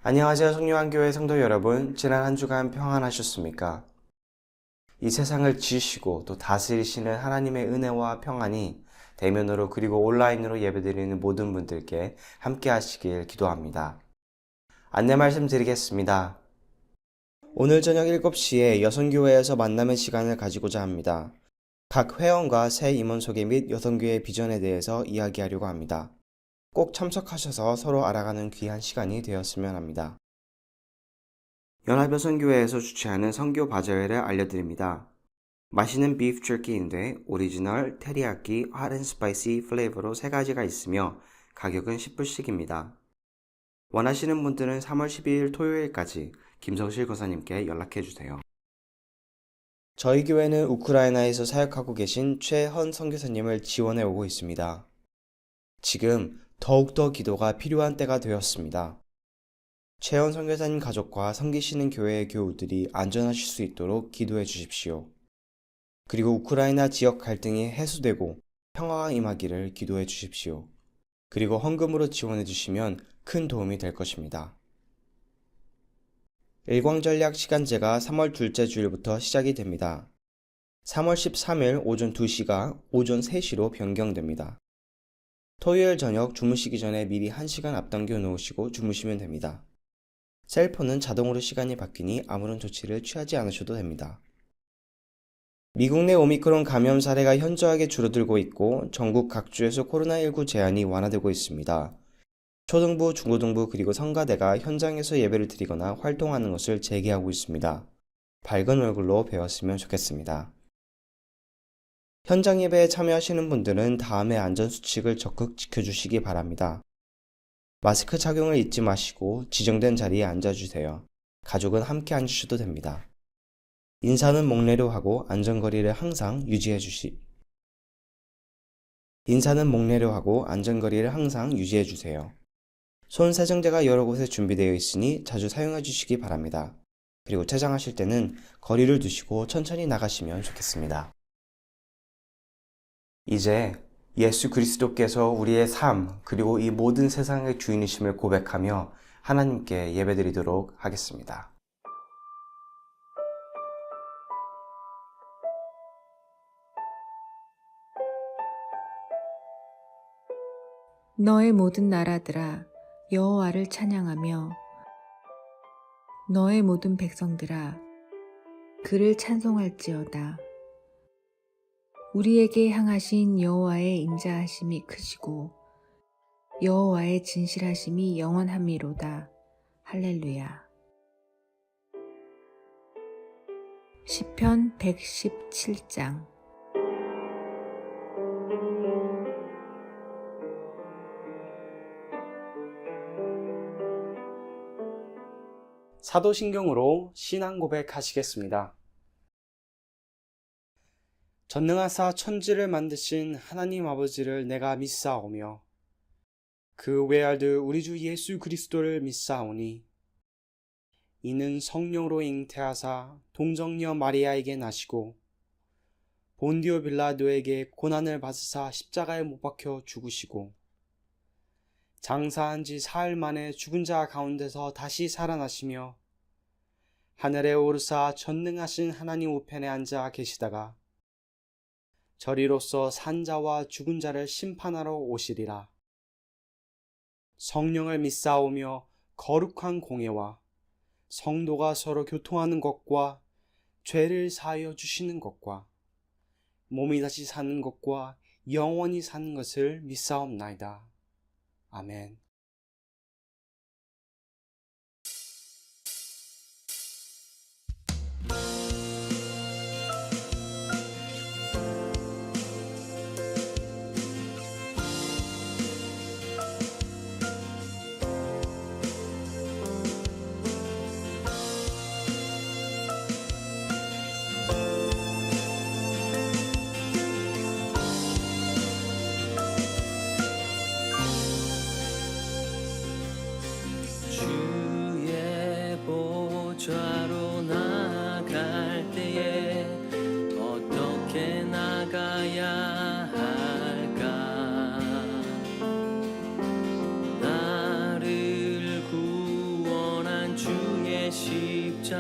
안녕하세요. 성령한교회 성도 여러분. 지난 한 주간 평안하셨습니까? 이 세상을 지으시고 또 다스리시는 하나님의 은혜와 평안이 대면으로 그리고 온라인으로 예배드리는 모든 분들께 함께 하시길 기도합니다. 안내 말씀드리겠습니다. 오늘 저녁 7시에 여성교회에서 만남의 시간을 가지고자 합니다. 각 회원과 새 임원 소개 및 여성교회 비전에 대해서 이야기하려고 합니다. 꼭 참석하셔서 서로 알아가는 귀한 시간이 되었으면 합니다. 연합여성교회에서 주최하는 선교 바자회를 알려드립니다. 맛있는 비프 jerky인데 오리지널, 테리야끼, 핫 앤 스파이시 플레이버로 3가지가 있으며 가격은 10불씩입니다. 원하시는 분들은 3월 12일 토요일까지 김성실 권사님께 연락해주세요. 저희 교회는 우크라이나에서 사역하고 계신 최헌 선교사님을 지원해 오고 있습니다. 지금 더욱더 기도가 필요한 때가 되었습니다. 최헌 선교사님 가족과 섬기시는 교회의 교우들이 안전하실 수 있도록 기도해 주십시오. 그리고 우크라이나 지역 갈등이 해소되고 평화가 임하기를 기도해 주십시오. 그리고 헌금으로 지원해 주시면 큰 도움이 될 것입니다. 일광전략 시간제가 3월 둘째 주일부터 시작이 됩니다. 3월 13일 오전 2시가 오전 3시로 변경됩니다. 토요일 저녁 주무시기 전에 미리 1시간 앞당겨 놓으시고 주무시면 됩니다. 셀폰은 자동으로 시간이 바뀌니 아무런 조치를 취하지 않으셔도 됩니다. 미국 내 오미크론 감염 사례가 현저하게 줄어들고 있고 전국 각주에서 코로나19 제한이 완화되고 있습니다. 초등부, 중고등부 그리고 성가대가 현장에서 예배를 드리거나 활동하는 것을 재개하고 있습니다. 밝은 얼굴로 배웠으면 좋겠습니다. 현장 예배에 참여하시는 분들은 다음의 안전수칙을 적극 지켜주시기 바랍니다. 마스크 착용을 잊지 마시고 지정된 자리에 앉아주세요. 가족은 함께 앉으셔도 됩니다. 인사는 목례로 하고 안전거리를 항상 유지해주세요. 손 세정제가 여러 곳에 준비되어 있으니 자주 사용해 주시기 바랍니다. 그리고 퇴장하실 때는 거리를 두시고 천천히 나가시면 좋겠습니다. 이제 예수 그리스도께서 우리의 삶 그리고 이 모든 세상의 주인이심을 고백하며 하나님께 예배드리도록 하겠습니다. 너의 모든 나라들아 여호와를 찬양하며 너의 모든 백성들아 그를 찬송할지어다. 우리에게 향하신 여호와의 인자하심이 크시고 여호와의 진실하심이 영원함이로다. 할렐루야. 시편 117장. 사도신경으로 신앙 고백하시겠습니다. 전능하사 천지를 만드신 하나님 아버지를 내가 믿사오며 그 외아들 우리 주 예수 그리스도를 믿사오니 이는 성령으로 잉태하사 동정녀 마리아에게 나시고 본디오 빌라도에게 고난을 받으사 십자가에 못 박혀 죽으시고 장사한 지 사흘 만에 죽은 자 가운데서 다시 살아나시며 하늘에 오르사 전능하신 하나님 우편에 앉아 계시다가 저리로서 산자와 죽은 자를 심판하러 오시리라. 성령을 믿사오며 거룩한 공예와 성도가 서로 교통하는 것과 죄를 사하여 주시는 것과 몸이 다시 사는 것과 영원히 사는 것을 믿사옵나이다. 아멘.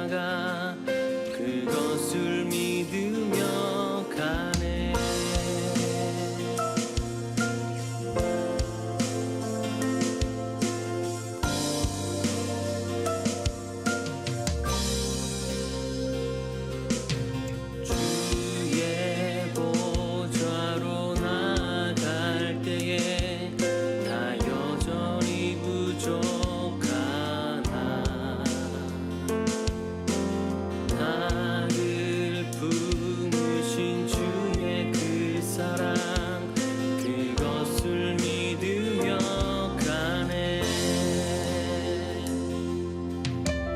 나가 그것을 믿으며 가네. 주의 보좌로 나갈 때에 다 여전히 부족하나. 나를 품으신 주의 그 사랑 그것을 믿으며 가네.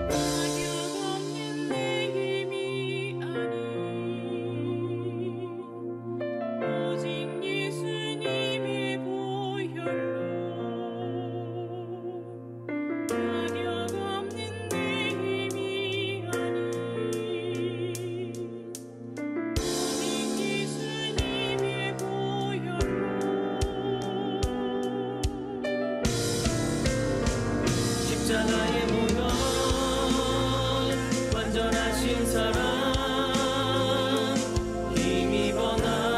가격 없는 내 힘이 아니 오직 예수님의 보혈로. 가격 없는 내 힘이 아니 오직 예수님의 보혈로. 십자가의 보혈 완전하신 사랑 힘입어 나갑니다.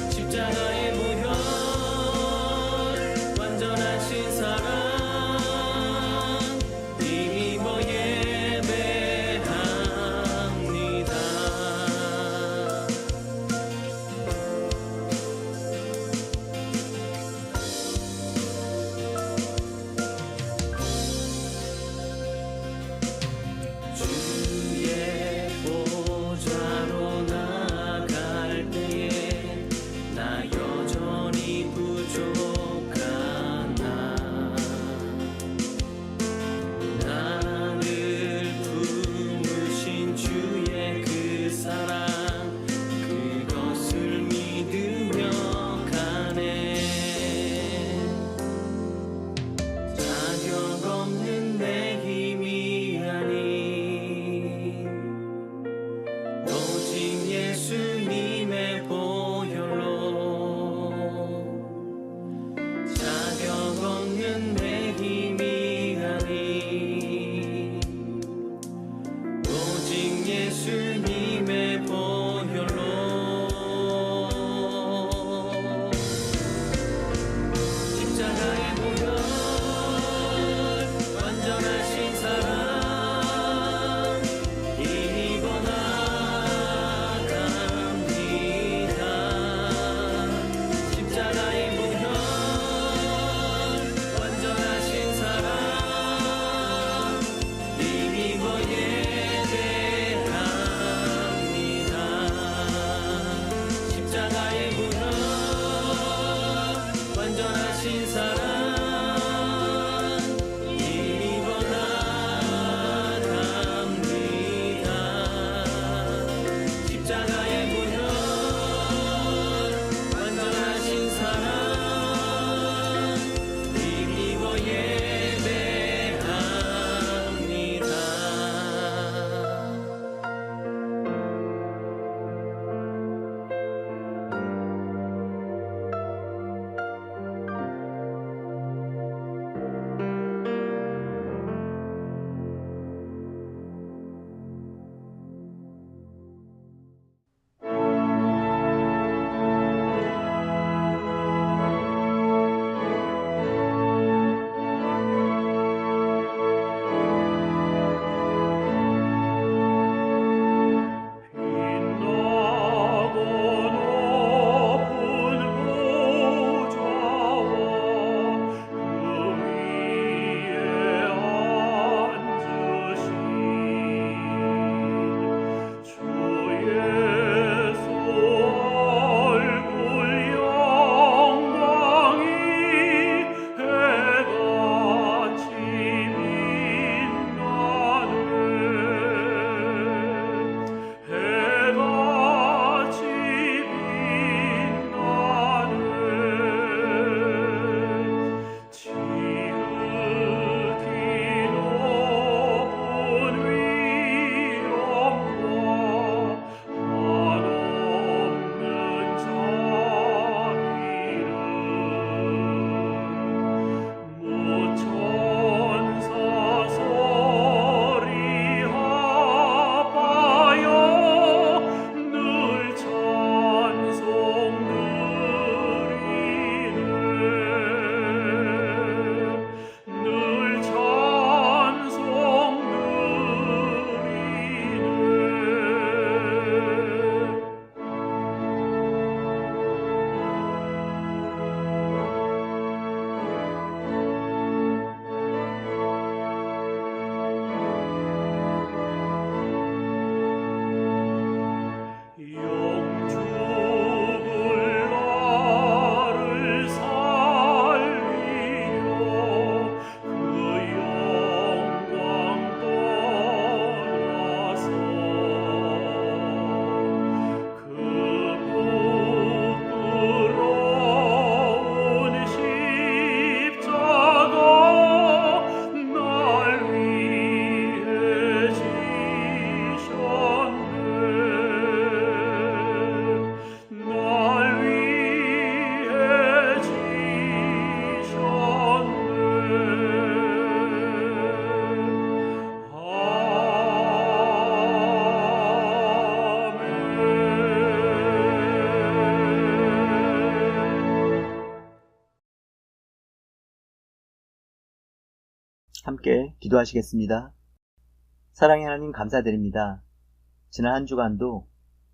십자가의 보혈 완전하신 사랑 힘입어 예배합니다. 함께 기도하시겠습니다. 사랑의 하나님 감사드립니다. 지난 한 주간도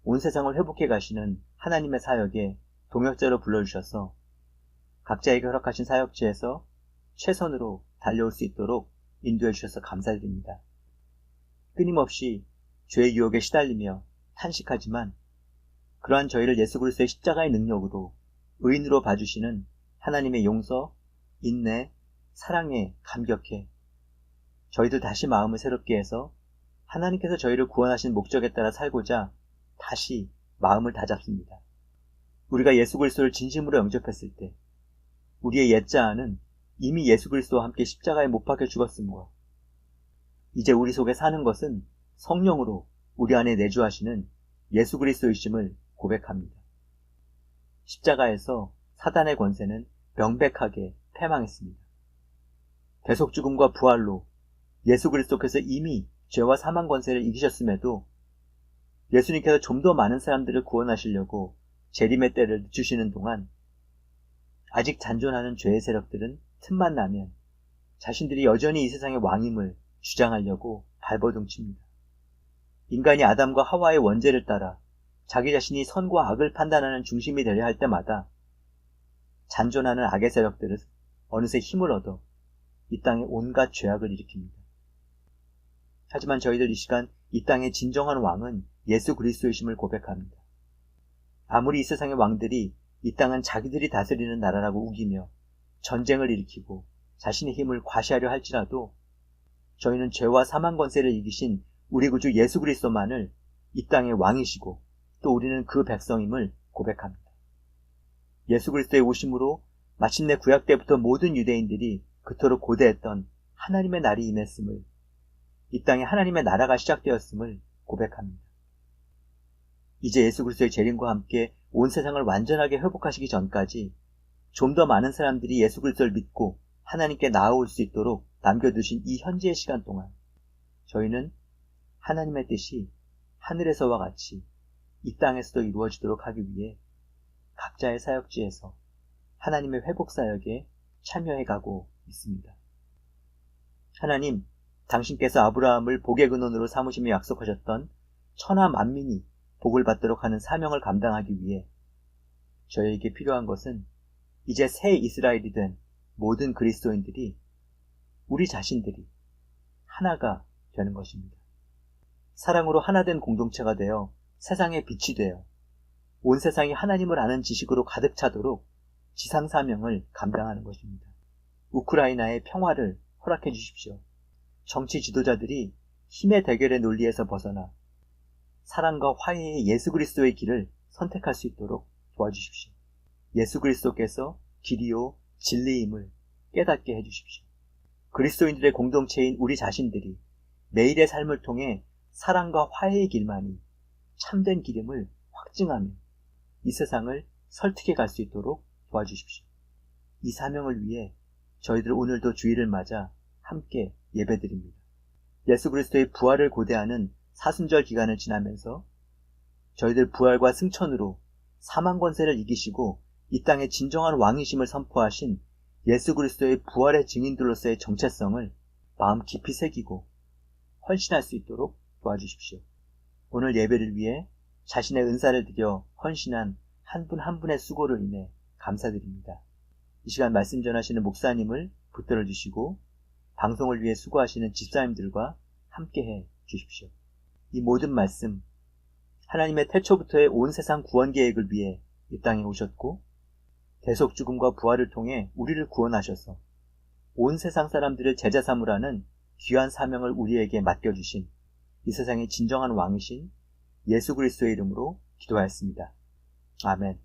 온 세상을 회복해 가시는 하나님의 사역에 동역자로 불러주셔서 각자에게 허락하신 사역지에서 최선으로 달려올 수 있도록 인도해 주셔서 감사드립니다. 끊임없이 죄의 유혹에 시달리며 탄식하지만 그러한 저희를 예수 그리스도의 십자가의 능력으로 의인으로 봐주시는 하나님의 용서, 인내, 사랑에 감격해 저희들 다시 마음을 새롭게 해서 하나님께서 저희를 구원하신 목적에 따라 살고자 다시 마음을 다잡습니다. 우리가 예수 그리스도를 진심으로 영접했을 때 우리의 옛자아는 이미 예수 그리스도와 함께 십자가에 못 박혀 죽었으므로 이제 우리 속에 사는 것은 성령으로 우리 안에 내주하시는 예수 그리스도이심을 고백합니다. 십자가에서 사단의 권세는 명백하게 패망했습니다. 대속 죽음과 부활로 예수 그리스도께서 이미 죄와 사망 권세를 이기셨음에도 예수님께서 좀 더 많은 사람들을 구원하시려고 재림의 때를 늦추시는 동안 아직 잔존하는 죄의 세력들은 틈만 나면 자신들이 여전히 이 세상의 왕임을 주장하려고 발버둥칩니다. 인간이 아담과 하와의 원죄를 따라 자기 자신이 선과 악을 판단하는 중심이 되려 할 때마다 잔존하는 악의 세력들은 어느새 힘을 얻어 이 땅에 온갖 죄악을 일으킵니다. 하지만 저희들 이 시간 이 땅의 진정한 왕은 예수 그리스도이심을 고백합니다. 아무리 이 세상의 왕들이 이 땅은 자기들이 다스리는 나라라고 우기며 전쟁을 일으키고 자신의 힘을 과시하려 할지라도 저희는 죄와 사망 권세를 이기신 우리 구주 예수 그리스도만을 이 땅의 왕이시고 또 우리는 그 백성임을 고백합니다. 예수 그리스도의 오심으로 마침내 구약 때부터 모든 유대인들이 그토록 고대했던 하나님의 날이 임했음을, 이 땅에 하나님의 나라가 시작되었음을 고백합니다. 이제 예수 그리스도의 재림과 함께 온 세상을 완전하게 회복하시기 전까지 좀 더 많은 사람들이 예수 그리스도를 믿고 하나님께 나아올 수 있도록 남겨두신 이 현재의 시간 동안 저희는 하나님의 뜻이 하늘에서와 같이 이 땅에서도 이루어지도록 하기 위해 각자의 사역지에서 하나님의 회복 사역에 참여해 가고 있습니다. 하나님, 당신께서 아브라함을 복의 근원으로 삼으시며 약속하셨던 천하 만민이 복을 받도록 하는 사명을 감당하기 위해 저희에게 필요한 것은 이제 새 이스라엘이 된 모든 그리스도인들이 우리 자신들이 하나가 되는 것입니다. 사랑으로 하나 된 공동체가 되어 세상의 빛이 되어 온 세상이 하나님을 아는 지식으로 가득 차도록 지상 사명을 감당하는 것입니다. 우크라이나의 평화를 허락해 주십시오. 정치 지도자들이 힘의 대결의 논리에서 벗어나 사랑과 화해의 예수 그리스도의 길을 선택할 수 있도록 도와주십시오. 예수 그리스도께서 길이요 진리임을 깨닫게 해주십시오. 그리스도인들의 공동체인 우리 자신들이 매일의 삶을 통해 사랑과 화해의 길만이 참된 길임을 확증하며 이 세상을 설득해 갈 수 있도록 도와주십시오. 이 사명을 위해 저희들 오늘도 주일을 맞아 함께 예배드립니다. 예수 그리스도의 부활을 고대하는 사순절 기간을 지나면서 저희들 부활과 승천으로 사망 권세를 이기시고 이 땅의 진정한 왕이심을 선포하신 예수 그리스도의 부활의 증인들로서의 정체성을 마음 깊이 새기고 헌신할 수 있도록 도와주십시오. 오늘 예배를 위해 자신의 은사를 들여 헌신한 한 분 한 분의 수고를 인해 감사드립니다. 이 시간 말씀 전하시는 목사님을 붙들어 주시고 방송을 위해 수고하시는 집사님들과 함께해 주십시오. 이 모든 말씀, 하나님의 태초부터의 온 세상 구원 계획을 위해 이 땅에 오셨고 대속 죽음과 부활을 통해 우리를 구원하셔서 온 세상 사람들을 제자 삼으라는 귀한 사명을 우리에게 맡겨주신 이 세상의 진정한 왕이신 예수 그리스도의 이름으로 기도하였습니다. 아멘.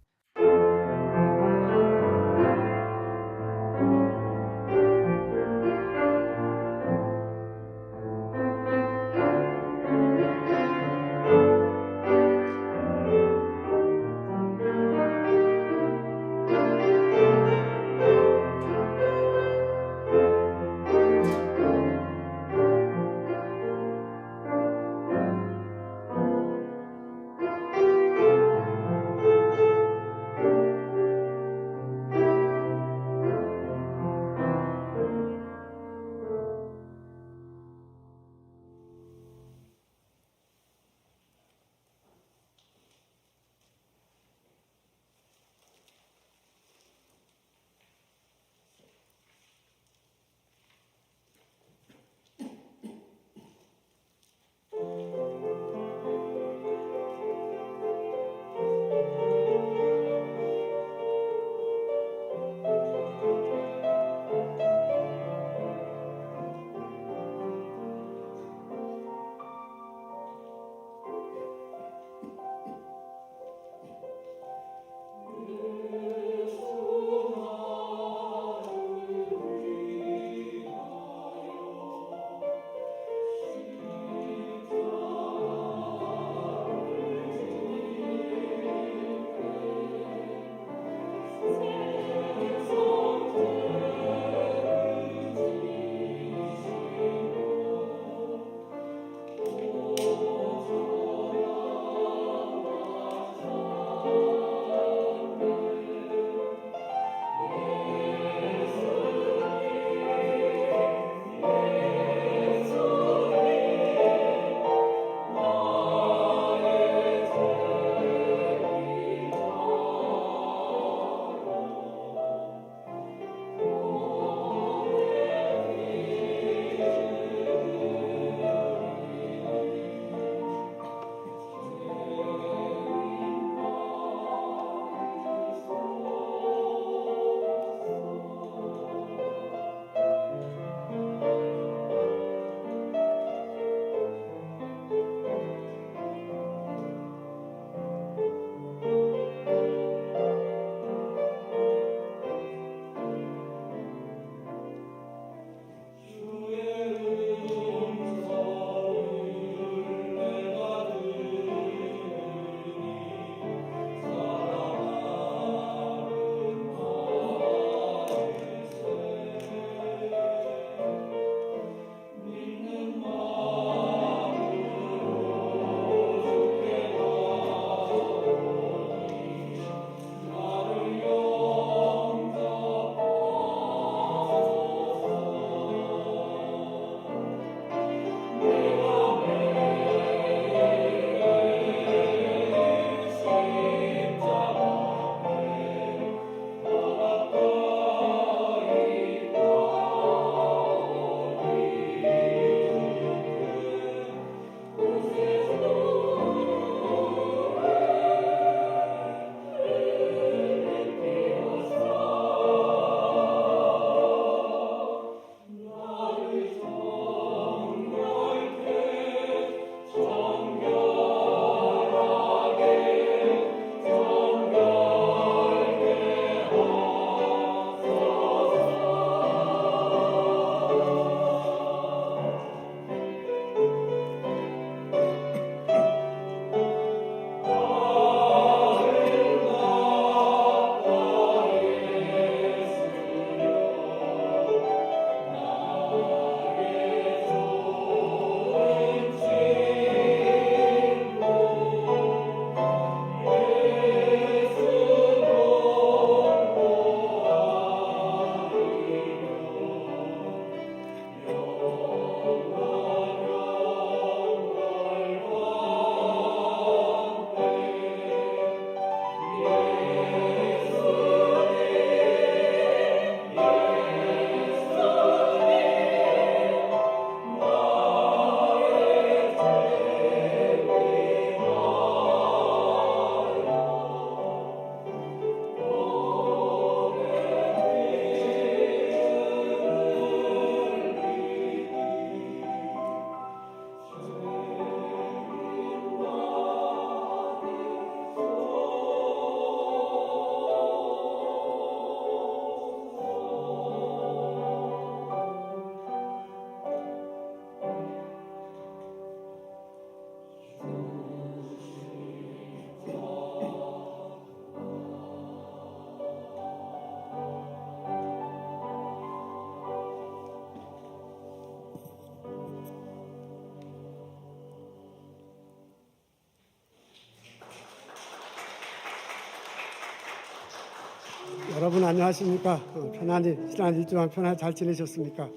여러분 안녕하십니까? 편안히 지난 일주간 편안히 잘 지내셨습니까?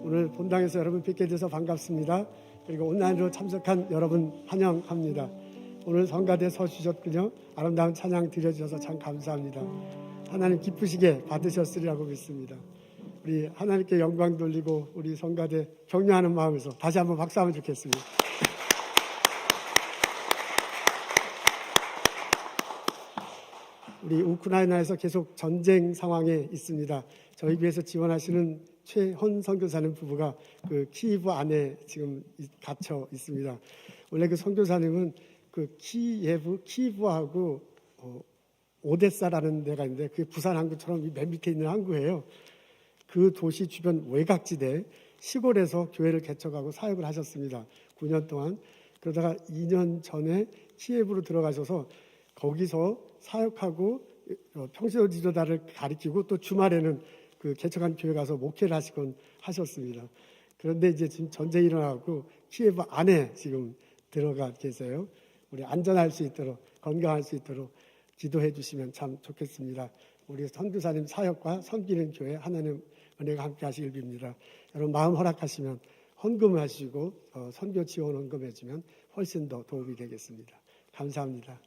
오늘 본당에서 여러분 뵙게 돼서 반갑습니다. 그리고 온라인으로 참석한 여러분 환영합니다. 오늘 성가대 서주셨군요. 아름다운 찬양 드려주셔서 참 감사합니다. 하나님 기쁘시게 받으셨으리라고 믿습니다. 우리 하나님께 영광 돌리고 우리 성가대 격려하는 마음에서 다시 한번 박수하면 좋겠습니다. 우리 우크라이나에서 계속 전쟁 상황에 있습니다. 저희 교회에서 지원하시는 최헌 선교사님 부부가 그 키이브 안에 지금 갇혀 있습니다. 원래 그 선교사님은 그 키이브하고 오데사라는 데가 있는데 그게 부산 항구처럼 맨 밑에 있는 항구예요. 그 도시 주변 외곽지대 시골에서 교회를 개척하고 사역을 하셨습니다. 9년 동안. 그러다가 2년 전에 키예브로 들어가셔서 거기서 사역하고 평신도 지도자를 가리키고 또 주말에는 그 개척한 교회 가서 목회를 하시곤 하셨습니다. 그런데 이제 지금 전쟁이 일어나고 키예브 안에 지금 들어가 계세요. 우리 안전할 수 있도록 건강할 수 있도록 기도해 주시면 참 좋겠습니다. 우리 선교사님 사역과 섬기는 교회 하나님 은혜가 함께 하시길 빕니다. 여러분 마음 허락하시면 헌금하시고 선교 지원 헌금해 주면 훨씬 더 도움이 되겠습니다. 감사합니다.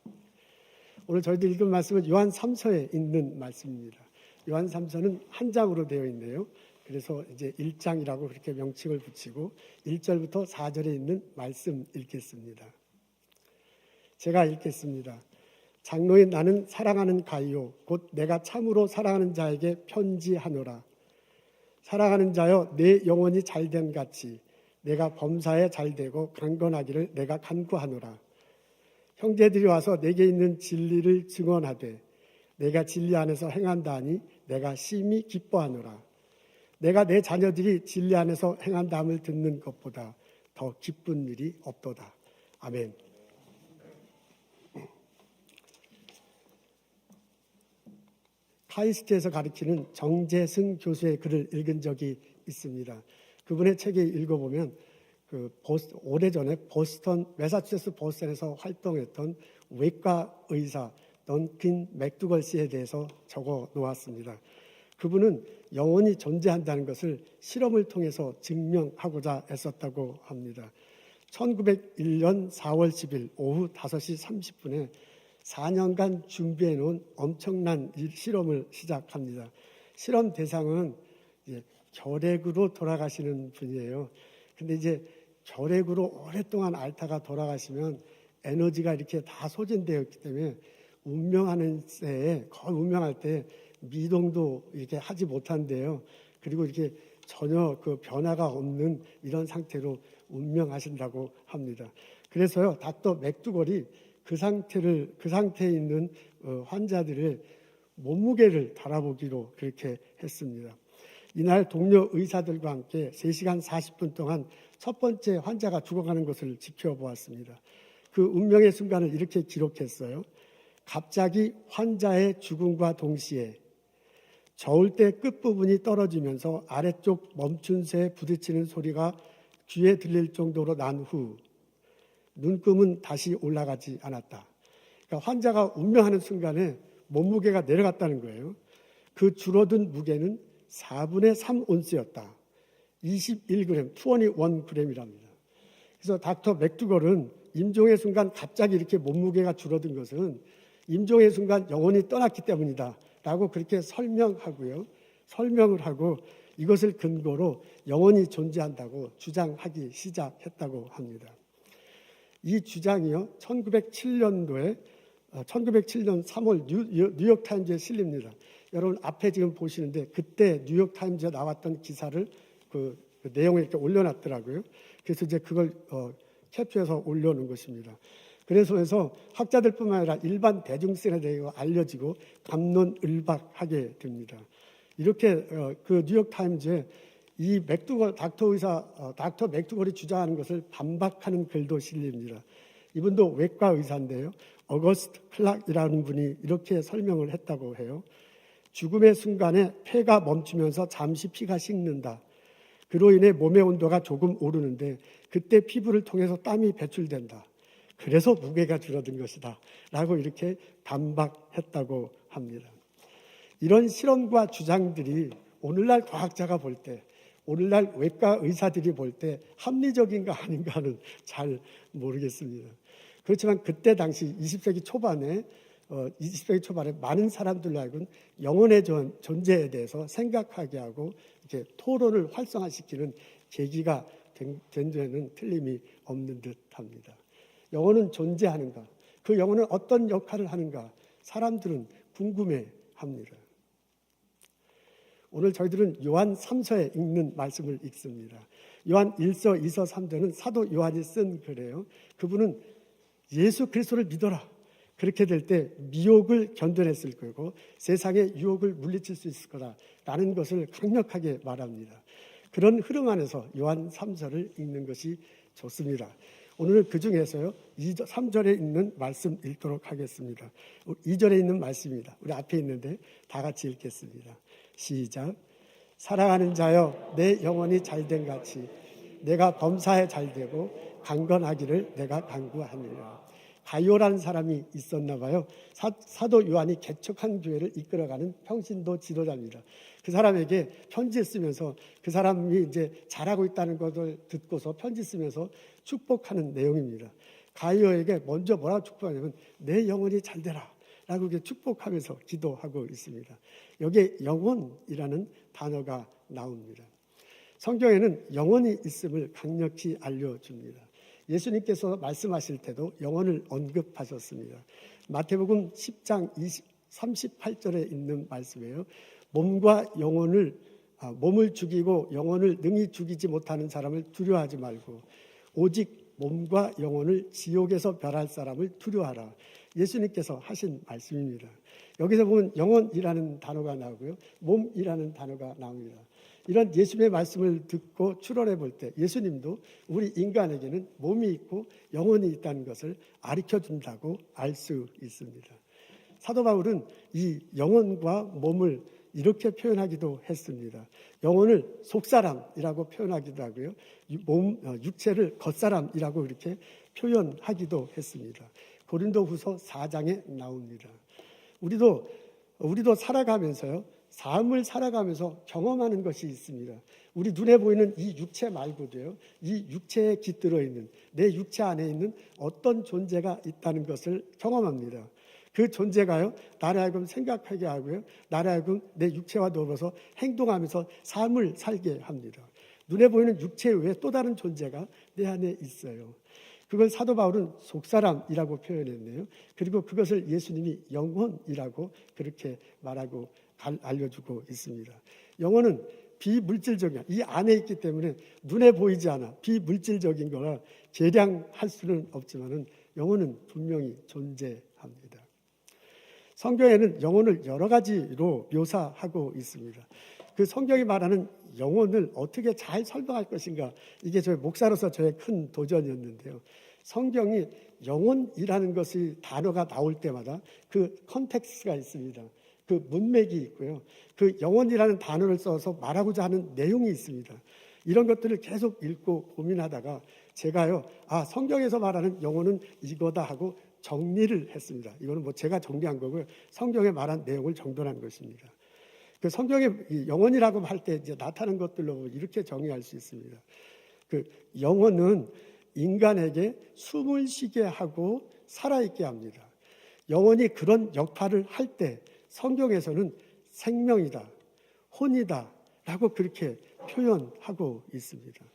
오늘 저희들 읽은 말씀은 요한 3서에 있는 말씀입니다. 요한 3서는 한 장으로 되어 있네요. 그래서 이제 1장이라고 그렇게 명칭을 붙이고 1절부터 4절에 있는 말씀 읽겠습니다. 제가 읽겠습니다. 장로인 나는 사랑하는 가이요 곧 내가 참으로 사랑하는 자에게 편지하노라. 사랑하는 자여 내 영혼이 잘됨 같이 내가 범사에 잘되고 강건하기를 내가 간구하노라. 형제들이 와서 내게 있는 진리를 증언하되 내가 진리 안에서 행한다 하니 내가 심히 기뻐하노라. 내가 내 자녀들이 진리 안에서 행한다함을 듣는 것보다 더 기쁜 일이 없도다. 아멘. 카이스트에서 가르치는 정재승 교수의 글을 읽은 적이 있습니다. 그분의 책에 읽어보면 오래전에 매사추세츠 보스턴에서 활동했던 외과 의사 던킨 맥두걸 씨에 대해서 적어 놓았습니다. 그분은 영혼이 존재한다는 것을 실험을 통해서 증명하고자 애썼다고 합니다. 1901년 4월 10일 오후 5시 30분에 4년간 준비해 놓은 엄청난 실험을 시작합니다. 실험 대상은 결핵으로 돌아가시는 분이에요. 근데 이제 결핵으로 오랫동안 앓다가 돌아가시면 에너지가 이렇게 다 소진되어 있기 때문에 운명하는 때에 거의 운명할 때 미동도 이렇게 하지 못한대요. 그리고 이렇게 전혀 그 변화가 없는 이런 상태로 운명하신다고 합니다. 그래서요, 닥터 맥두걸이 그 상태에 있는 환자들의 몸무게를 달아보기로 그렇게 했습니다. 이날 동료 의사들과 함께 3시간 40분 동안 첫 번째 환자가 죽어가는 것을 지켜보았습니다. 그 운명의 순간을 이렇게 기록했어요. 갑자기 환자의 죽음과 동시에 저울대 끝부분이 떨어지면서 아래쪽 멈춘 새에 부딪히는 소리가 귀에 들릴 정도로 난 후 눈금은 다시 올라가지 않았다. 그러니까 환자가 운명하는 순간에 몸무게가 내려갔다는 거예요. 그 줄어든 무게는 4분의 3온스였다. 21g, 21g이랍니다. 그래서 닥터 맥두걸은 임종의 순간 갑자기 이렇게 몸무게가 줄어든 것은 임종의 순간 영혼이 떠났기 때문이다 라고 그렇게 설명을 하고 이것을 근거로 영혼이 존재한다고 주장하기 시작했다고 합니다. 이 주장이요 1907년 3월 뉴욕타임즈에 실립니다. 여러분 앞에 지금 보시는데 그때 뉴욕타임즈에 나왔던 기사를 그 내용을 이렇게 올려놨더라고요. 그래서 이제 그걸 캡처해서 올려놓은 것입니다. 그래서 학자들뿐만 아니라 일반 대중성에 대해 알려지고 갑론을박하게 됩니다. 이렇게 그 뉴욕타임즈에 이 닥터 맥두걸이 주장하는 것을 반박하는 글도 실립니다. 이분도 외과 의사인데요. 어거스트 클락이라는 분이 이렇게 설명을 했다고 해요. 죽음의 순간에 폐가 멈추면서 잠시 피가 식는다. 그로 인해 몸의 온도가 조금 오르는데 그때 피부를 통해서 땀이 배출된다. 그래서 무게가 줄어든 것이다. 라고 이렇게 반박했다고 합니다. 이런 실험과 주장들이 오늘날 과학자가 볼 때, 오늘날 외과 의사들이 볼 때 합리적인가 아닌가는 잘 모르겠습니다. 그렇지만 그때 당시 20세기 초반에 많은 사람들로 하여금 영혼의 존재에 대해서 생각하게 하고 이렇게 토론을 활성화시키는 계기가 된 데는 틀림이 없는 듯합니다. 영혼은 존재하는가? 그 영혼은 어떤 역할을 하는가? 사람들은 궁금해합니다. 오늘 저희들은 요한 3서에 읽는 말씀을 읽습니다. 요한 1서, 2서, 3서는 사도 요한이 쓴 글이에요. 그분은 예수 그리스도를 믿어라. 그렇게 될 때 미혹을 견뎌냈을 거고 세상의 유혹을 물리칠 수 있을 거다라는 것을 강력하게 말합니다. 그런 흐름 안에서 요한 3서를 읽는 것이 좋습니다. 오늘 그 중에서요 3절에 있는 말씀 읽도록 하겠습니다. 2절에 있는 말씀입니다. 우리 앞에 있는데 다 같이 읽겠습니다. 시작. 사랑하는 자여 내 영혼이 잘된 같이 내가 범사에 잘되고 강건하기를 내가 간구하느니라. 가요라는 사람이 있었나 봐요. 사도 요한이 개척한 교회를 이끌어가는 평신도 지도자입니다. 그 사람에게 편지 쓰면서 그 사람이 이제 잘하고 있다는 것을 듣고서 편지 쓰면서 축복하는 내용입니다. 가요에게 먼저 뭐라고 축복하냐면 내 영혼이 잘되라 라고 이렇게 축복하면서 기도하고 있습니다. 여기에 영혼이라는 단어가 나옵니다. 성경에는 영혼이 있음을 강력히 알려줍니다. 예수님께서 말씀하실 때도 영혼을 언급하셨습니다. 마태복음 10장 38절에 있는 말씀이에요. 몸을 죽이고 영혼을 능히 죽이지 못하는 사람을 두려워하지 말고 오직 몸과 영혼을 지옥에서 멸할 사람을 두려워하라. 예수님께서 하신 말씀입니다. 여기서 보면 영혼이라는 단어가 나오고요. 몸이라는 단어가 나옵니다. 이런 예수님의 말씀을 듣고 추론해 볼 때 예수님도 우리 인간에게는 몸이 있고 영혼이 있다는 것을 가르쳐 준다고 알 수 있습니다. 사도 바울은 이 영혼과 몸을 이렇게 표현하기도 했습니다. 영혼을 속사람이라고 표현하기도 하고요. 육체를 겉사람이라고 이렇게 표현하기도 했습니다. 고린도후서 4장에 나옵니다. 우리도 살아가면서요. 삶을 살아가면서 경험하는 것이 있습니다. 우리 눈에 보이는 이 육체 말고도요. 이 육체에 깃들어 있는 내 육체 안에 있는 어떤 존재가 있다는 것을 경험합니다. 그 존재가요. 나를 하여금 생각하게 하고요. 나를 하여금 내 육체와 더불어서 행동하면서 삶을 살게 합니다. 눈에 보이는 육체 외에 또 다른 존재가 내 안에 있어요. 그걸 사도 바울은 속사람이라고 표현했네요. 그리고 그것을 예수님이 영혼이라고 그렇게 말하고 알려주고 있습니다. 영혼은 비물질적이야. 이 안에 있기 때문에 눈에 보이지 않아. 비물질적인 거라 계량할 수는 없지만은 영혼은 분명히 존재합니다. 성경에는 영혼을 여러 가지로 묘사하고 있습니다. 그 성경이 말하는 영혼을 어떻게 잘 설명할 것인가, 이게 저희 목사로서 저의 큰 도전이었는데요. 성경이 영혼이라는 것이 단어가 나올 때마다 그 컨텍스트가 있습니다. 그 문맥이 있고요. 그 영혼이라는 단어를 써서 말하고자 하는 내용이 있습니다. 이런 것들을 계속 읽고 고민하다가 제가요, 성경에서 말하는 영혼은 이거다 하고 정리를 했습니다. 이거는 뭐 제가 정리한 거고요. 성경에 말한 내용을 정돈한 것입니다. 그 성경에 영혼이라고 할 때 이제 나타나는 것들로 이렇게 정의할 수 있습니다. 그 영혼은 인간에게 숨을 쉬게 하고 살아있게 합니다. 영혼이 그런 역할을 할 때 성경에서는 생명이다, 혼이다 라고 그렇게 표현하고 있습니다.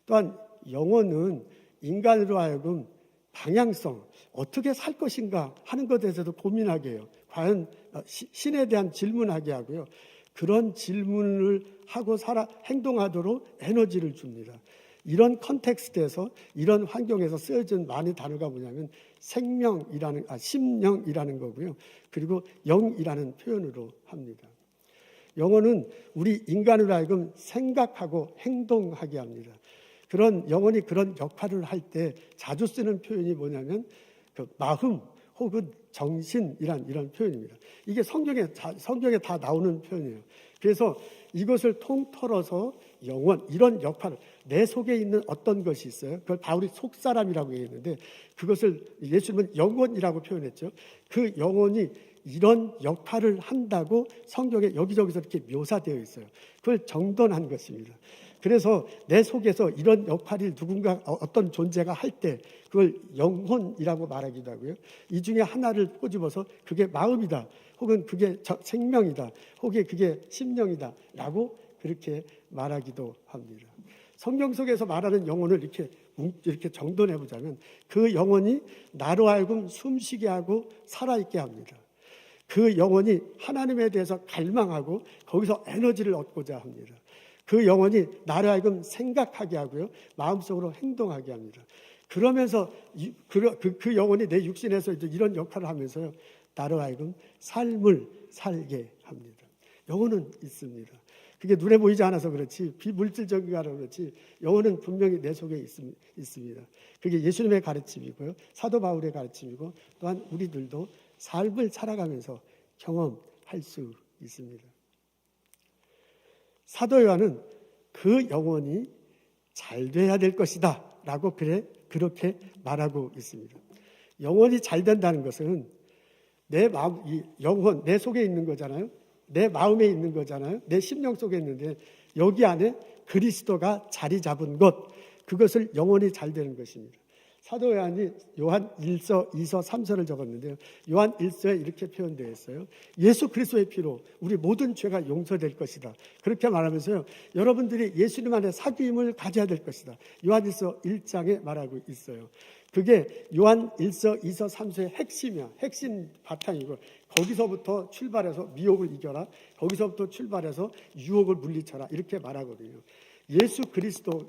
또한 영혼은 인간으로 하여금 방향성, 어떻게 살 것인가 하는 것에 대해서도 고민하게 해요. 과연 신에 대한 질문하게 하고요. 그런 질문을 하고 행동하도록 에너지를 줍니다. 이런 컨텍스트에서, 이런 환경에서 쓰여진 많은 단어가 뭐냐면 심령이라는 거고요. 그리고 영이라는 표현으로 합니다. 영혼은 우리 인간으로 하여금 생각하고 행동하게 합니다. 그런 영혼이 그런 역할을 할 때 자주 쓰는 표현이 뭐냐면 그 마음 혹은 정신이란 이런 표현입니다. 이게 성경에 다 나오는 표현이에요. 그래서 이것을 통틀어서 영혼, 이런 역할을, 내 속에 있는 어떤 것이 있어요. 그걸 바울이 속사람이라고 얘기했는데 그것을 예수님은 영혼이라고 표현했죠. 그 영혼이 이런 역할을 한다고 성경에 여기저기서 이렇게 묘사되어 있어요. 그걸 정돈한 것입니다. 그래서 내 속에서 이런 역할이 누군가 어떤 존재가 할 때 그걸 영혼이라고 말하기도 하고요. 이 중에 하나를 꼬집어서 그게 마음이다, 혹은 그게 생명이다, 혹은 그게 심령이다 라고 그렇게 말하기도 합니다. 성경 속에서 말하는 영혼을 이렇게 정돈해 보자면 그 영혼이 나로 하여금 숨쉬게 하고 살아있게 합니다. 그 영혼이 하나님에 대해서 갈망하고 거기서 에너지를 얻고자 합니다. 그 영혼이 나를 하여금 생각하게 하고요, 마음속으로 행동하게 합니다. 그러면서 그 영혼이 내 육신에서 이제 이런 역할을 하면서요, 나를 하여금 삶을 살게 합니다. 영혼은 있습니다. 그게 눈에 보이지 않아서 그렇지, 비물질적인 거라 그렇지, 영혼은 분명히 내 속에 있습니다. 그게 예수님의 가르침이고요, 사도 바울의 가르침이고, 또한 우리들도 삶을 살아가면서 경험할 수 있습니다. 사도 요한은 그 영혼이 잘 돼야 될 것이다 라고 그렇게 말하고 있습니다. 영혼이 잘 된다는 것은 내 마음, 이 영혼, 내 속에 있는 거잖아요. 내 마음에 있는 거잖아요. 내 심령 속에 있는데 여기 안에 그리스도가 자리 잡은 것, 그것을 영혼이 잘 되는 것입니다. 사도 요한이 요한 1서, 2서, 3서를 적었는데요, 요한 1서에 이렇게 표현되어 있어요. 예수 그리스도의 피로 우리 모든 죄가 용서될 것이다. 그렇게 말하면서요, 여러분들이 예수님 안에 사귐을 가져야 될 것이다. 요한 1서 1장에 말하고 있어요. 그게 요한 1서, 2서, 3서의 핵심이야. 핵심 바탕이고, 거기서부터 출발해서 미혹을 이겨라, 거기서부터 출발해서 유혹을 물리쳐라, 이렇게 말하거든요. 예수 그리스도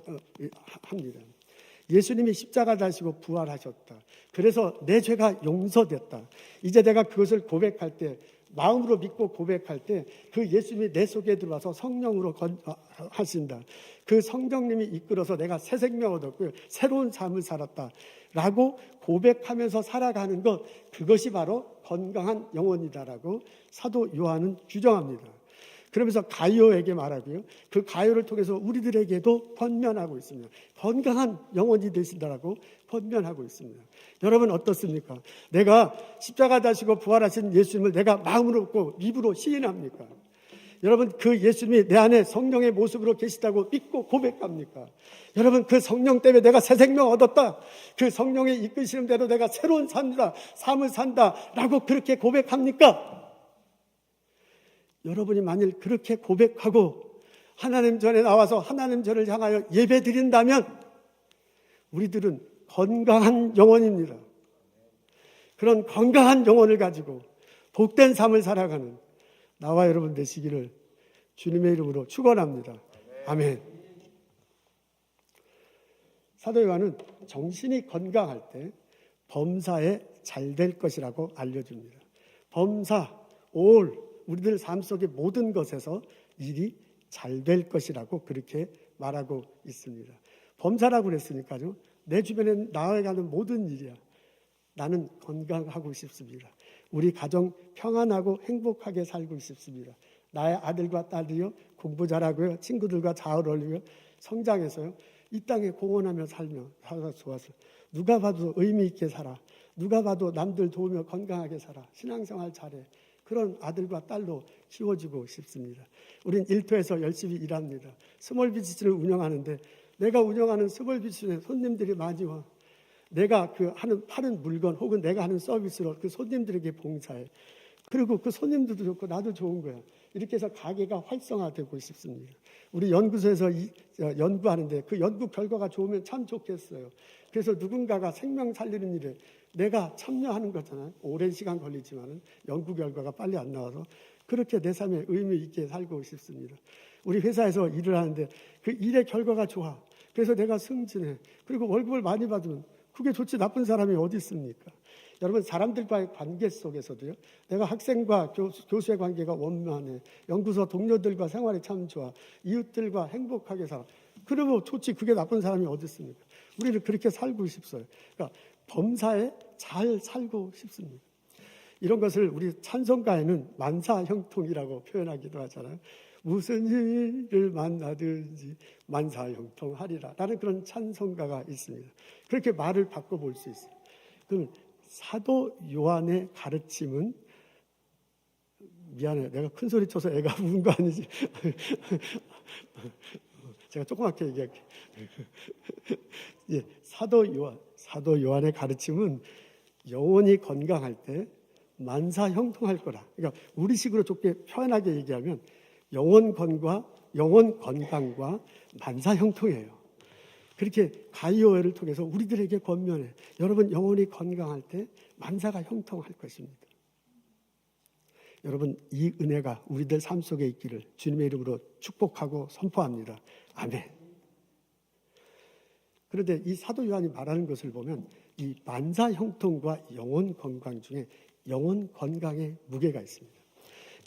합니다. 예수님이 십자가 달시고 부활하셨다. 그래서 내 죄가 용서됐다. 이제 내가 그것을 고백할 때, 마음으로 믿고 고백할 때 그 예수님이 내 속에 들어와서 성령으로 하신다. 그 성령님이 이끌어서 내가 새 생명 얻었고요, 새로운 삶을 살았다 라고 고백하면서 살아가는 것, 그것이 바로 건강한 영혼이다라고 사도 요한은 규정합니다. 그러면서 가이오에게 말하고요, 그 가이오를 통해서 우리들에게도 권면하고 있습니다. 건강한 영혼이 되신다라고 권면하고 있습니다. 여러분 어떻습니까? 내가 십자가 다시고 부활하신 예수님을 내가 마음으로 믿고 입으로 시인합니까? 여러분 그 예수님이 내 안에 성령의 모습으로 계시다고 믿고 고백합니까? 여러분 그 성령 때문에 내가 새 생명 얻었다, 그 성령의 이끄시는 대로 내가 새로운 삶을 산다 라고 그렇게 고백합니까? 여러분이 만일 그렇게 고백하고 하나님 전에 나와서 하나님 전을 향하여 예배 드린다면 우리들은 건강한 영혼입니다. 그런 건강한 영혼을 가지고 복된 삶을 살아가는 나와 여러분 되시기를 주님의 이름으로 축원합니다. 아멘. 사도 요한은 정신이 건강할 때 범사에 잘 될 것이라고 알려줍니다. 범사, 우리들 삶 속의 모든 것에서 일이 잘 될 것이라고 그렇게 말하고 있습니다. 범사라고 그랬으니까요, 내 주변에 나아가는 모든 일이야. 나는 건강하고 싶습니다. 우리 가정 평안하고 행복하게 살고 싶습니다. 나의 아들과 딸이요, 공부 잘하고요, 친구들과 잘 어울리고 성장해서요, 이 땅에 공헌하며 살아서 좋아서 누가 봐도 의미 있게 살아, 누가 봐도 남들 도우며 건강하게 살아, 신앙생활 잘해, 그런 아들과 딸로 키워주고 싶습니다. 우린 일터에서 열심히 일합니다. 스몰 비즈니스를 운영하는데 내가 운영하는 스몰 비즈니스에 손님들이 많이 와. 내가 파는 물건 혹은 내가 하는 서비스로 그 손님들에게 봉사해. 그리고 그 손님들도 좋고 나도 좋은 거야. 이렇게 해서 가게가 활성화되고 싶습니다. 우리 연구소에서 연구하는데 그 연구 결과가 좋으면 참 좋겠어요. 그래서 누군가가 생명 살리는 일에 내가 참여하는 거잖아요. 오랜 시간 걸리지만 연구 결과가 빨리 안 나와서 그렇게 내 삶에 의미 있게 살고 싶습니다. 우리 회사에서 일을 하는데 그 일의 결과가 좋아. 그래서 내가 승진해. 그리고 월급을 많이 받으면 그게 좋지, 나쁜 사람이 어디 있습니까? 여러분 사람들과의 관계 속에서도요, 내가 학생과 교수의 관계가 원만해, 연구소 동료들과 생활이 참 좋아, 이웃들과 행복하게 살아, 그러면 좋지, 그게 나쁜 사람이 어디 있습니까? 우리는 그렇게 살고 싶어요. 그러니까 범사에 잘 살고 싶습니다. 이런 것을 우리 찬송가에는 만사형통이라고 표현하기도 하잖아요. 무슨 일을 만나든지 만사형통하리라 라는 그런 찬송가가 있습니다. 그렇게 말을 바꿔볼 수 있어요. 그럼 사도 요한의 가르침은 미안해. 내가 큰 소리 쳐서 애가 우는 거 아니지? 제가 조그맣게 얘기할게. 예, 사도 요한의 가르침은 영혼이 건강할 때 만사 형통할 거라. 그러니까 우리식으로 좋게 표현하게 얘기하면 영혼 건강과 만사 형통이에요. 그렇게 가이오회를 통해서 우리들에게 권면해. 여러분 영혼이 건강할 때 만사가 형통할 것입니다. 여러분 이 은혜가 우리들 삶 속에 있기를 주님의 이름으로 축복하고 선포합니다. 아멘. 그런데 이 사도 요한이 말하는 것을 보면 이 만사 형통과 영혼 건강 중에 영혼 건강에 무게가 있습니다.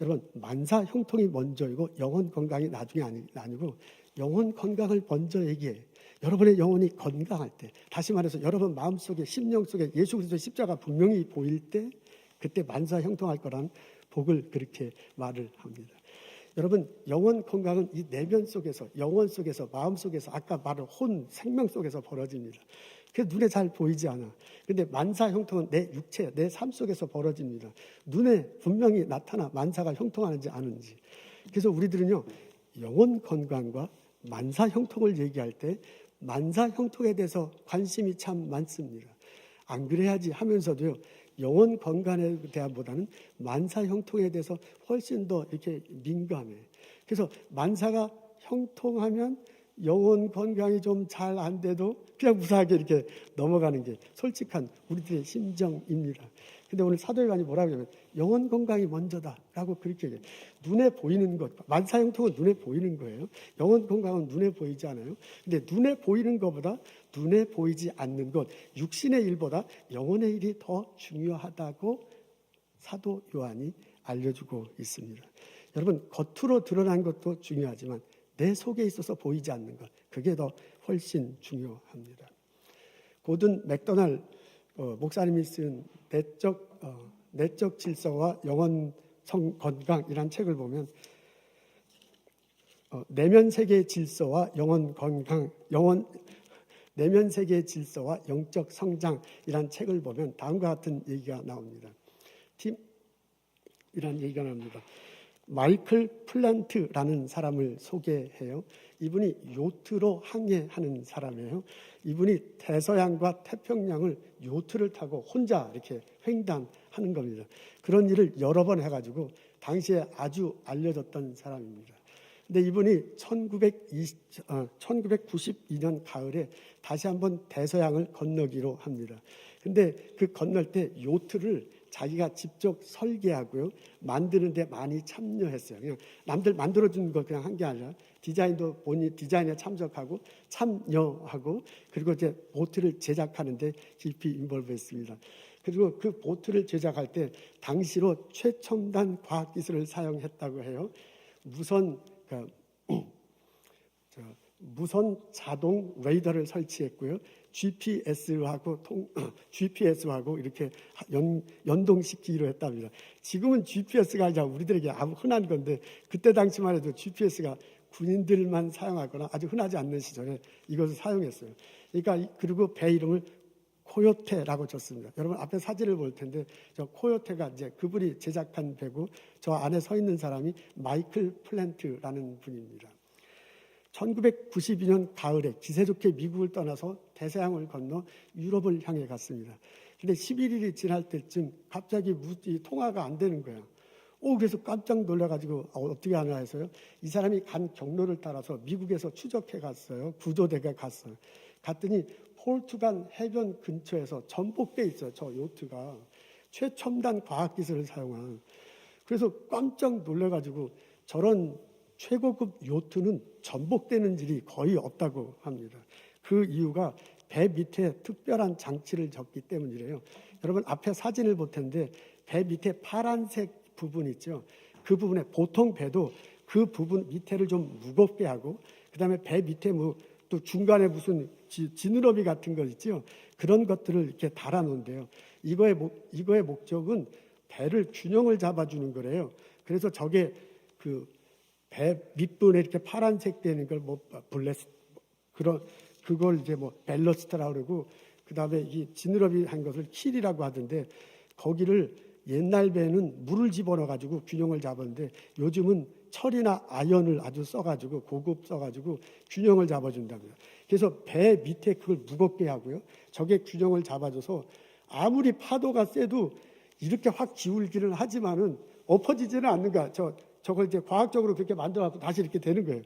여러분 만사 형통이 먼저이고 영혼 건강이 나중에 아니고 영혼 건강을 먼저 얘기해. 여러분의 영혼이 건강할 때, 다시 말해서 여러분 마음속에 심령 속에 예수 그리스도의 십자가 분명히 보일 때 그때 만사 형통할 거란 복을 그렇게 말을 합니다. 여러분 영혼 건강은 이 내면 속에서, 영혼 속에서, 마음 속에서, 아까 말한 혼, 생명 속에서 벌어집니다. 그래서 눈에 잘 보이지 않아. 근데 만사 형통은 내 육체, 내 삶 속에서 벌어집니다. 눈에 분명히 나타나 만사가 형통하는지 아는지. 그래서 우리들은요 영혼 건강과 만사 형통을 얘기할 때 만사 형통에 대해서 관심이 참 많습니다. 안 그래야지 하면서도요 영혼 건강에 대한보다는 만사 형통에 대해서 훨씬 더 이렇게 민감해. 그래서 만사가 형통하면 영혼 건강이 좀 잘 안 돼도 그냥 무사하게 이렇게 넘어가는 게 솔직한 우리들의 심정입니다. 근데 오늘 사도 요한이 뭐라고 하냐면 영혼 건강이 먼저다라고 그렇게 얘기해요. 눈에 보이는 것, 만사 형통은 눈에 보이는 거예요. 영혼 건강은 눈에 보이지 않아요. 근데 눈에 보이는 것보다 눈에 보이지 않는 것, 육신의 일보다 영혼의 일이 더 중요하다고 사도 요한이 알려주고 있습니다. 여러분 겉으로 드러난 것도 중요하지만 내 속에 있어서 보이지 않는 것, 그게 더 훨씬 중요합니다. 고든 맥도날 목사님이 쓴 내적 질서와 영혼 건강이란 책을 보면 내면 세계의 질서와 영혼 건강, 내면 세계의 질서와 영적 성장이란 책을 보면 다음과 같은 얘기가 나옵니다. 이란 얘기가 나옵니다. 마이클 플랜트라는 사람을 소개해요. 이분이 요트로 항해하는 사람이에요. 이분이 대서양과 태평양을 요트를 타고 혼자 이렇게 횡단하는 겁니다. 그런 일을 여러 번 해가지고 당시에 아주 알려졌던 사람입니다. 근데 이분이 1992년 가을에 다시 한번 대서양을 건너기로 합니다. 근데 그 건널 때 요트를 자기가 직접 설계하고요, 만드는데 많이 참여했어요. 그냥 남들 만들어준 거 그냥 한 게 아니라 디자인도 본인 디자인에 참석하고 참여하고 그리고 이제 보트를 제작하는데 깊이 인볼브했습니다. 그리고 그 보트를 제작할 때 당시로 최첨단 과학 기술을 사용했다고 해요. 무선 자동 레이더를 설치했고요. GPS하고 이렇게 연동시키기로 했답니다. 지금은 GPS가 아니라 우리들에게 아주 흔한 건데 그때 당시만 해도 GPS가 군인들만 사용하거나 아주 흔하지 않는 시절에 이것을 사용했어요. 그러니까 그리고 배 이름을 코요테라고 줬습니다. 여러분 앞에 사진을 볼 텐데 저 코요테가 이제 그분이 제작한 배고 저 안에 서 있는 사람이 마이클 플랜트라는 분입니다. 1992년 가을에 기세 좋게 미국을 떠나서 대서양을 건너 유럽을 향해 갔습니다. 근데 11일이 지날 때쯤 갑자기 통화가 안 되는 거예요. 그래서 깜짝 놀라가지고 어떻게 하나 해서요. 이 사람이 간 경로를 따라서 미국에서 추적해 갔어요. 구조대가 갔어요. 갔더니 포르투갈 해변 근처에서 전복돼 있어요. 저 요트가 최첨단 과학기술을 사용한. 그래서 깜짝 놀라가지고 저런 최고급 요트는 전복되는 일이 거의 없다고 합니다. 그 이유가 배 밑에 특별한 장치를 적기 때문이래요. 여러분 앞에 사진을 볼 텐데 배 밑에 파란색 부분 있죠. 그 부분에 보통 배도 그 부분 밑에를 좀 무겁게 하고 그다음에 배 밑에 또 중간에 무슨 지느러미 같은 거 있죠. 그런 것들을 이렇게 달아놓은데요. 이거의 목적은 배를 균형을 잡아주는 거래요. 그래서 저게 배 밑부분에 이렇게 파란색 되는 걸 그걸 이제 밸러스트라고 그러고 그다음에 이 지느러미 한 것을 킬이라고 하던데 거기를 옛날 배는 물을 집어넣어가지고 균형을 잡았는데 요즘은 철이나 아연을 아주 써가지고 고급 써가지고 균형을 잡아준답니다. 그래서 배 밑에 그걸 무겁게 하고요. 저게 균형을 잡아줘서 아무리 파도가 세도 이렇게 확 기울기는 하지만은 엎어지지는 않는 거야. 저걸 이제 과학적으로 그렇게 만들어갖고 다시 이렇게 되는 거예요.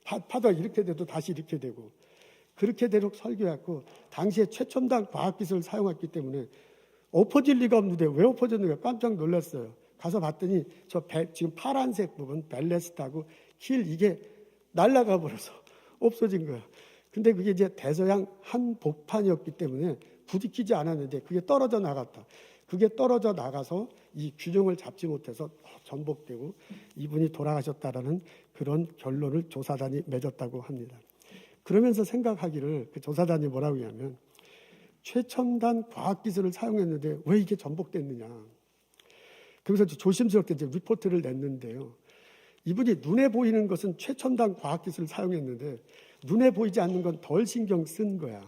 파도가 이렇게 돼도 다시 이렇게 되고. 그렇게 되도록 설계했고 당시에 최첨단 과학기술을 사용했기 때문에 엎어질 리가 없는데 왜 엎어졌는가 깜짝 놀랐어요. 가서 봤더니 저 지금 파란색 부분 벨레스트하고 킬 이게 날아가 버려서 없어진 거야. 근데 그게 이제 대서양 한복판이었기 때문에 부딪히지 않았는데 그게 떨어져 나갔다. 그게 떨어져 나가서 이 균형을 잡지 못해서 전복되고 이분이 돌아가셨다라는 그런 결론을 조사단이 맺었다고 합니다. 그러면서 생각하기를 그 조사단이 뭐라고 하냐면 최첨단 과학기술을 사용했는데 왜 이게 전복됐느냐. 그래서 조심스럽게 이제 리포트를 냈는데요. 이분이 눈에 보이는 것은 최첨단 과학기술을 사용했는데 눈에 보이지 않는 건 덜 신경 쓴 거야.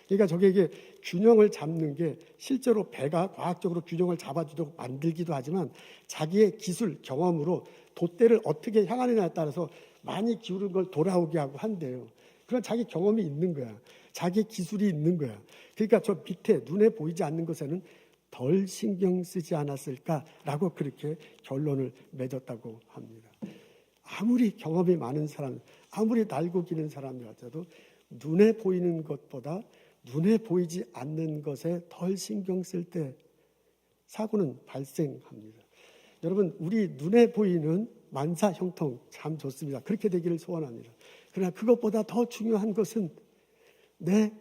그러니까 저게 균형을 잡는 게 실제로 배가 과학적으로 균형을 잡아주도록 만들기도 하지만 자기의 기술, 경험으로 돛대를 어떻게 향하느냐에 따라서 많이 기울은 걸 돌아오게 하고 한대요. 그런 자기 경험이 있는 거야. 자기 기술이 있는 거야. 그러니까 저 밑에 눈에 보이지 않는 것에는 덜 신경 쓰지 않았을까라고 그렇게 결론을 맺었다고 합니다. 아무리 경험이 많은 사람, 아무리 날고 기는 사람이라도 눈에 보이는 것보다 눈에 보이지 않는 것에 덜 신경 쓸 때 사고는 발생합니다. 여러분, 우리 눈에 보이는 만사 형통 참 좋습니다. 그렇게 되기를 소원합니다. 그러나 그것보다 더 중요한 것은 내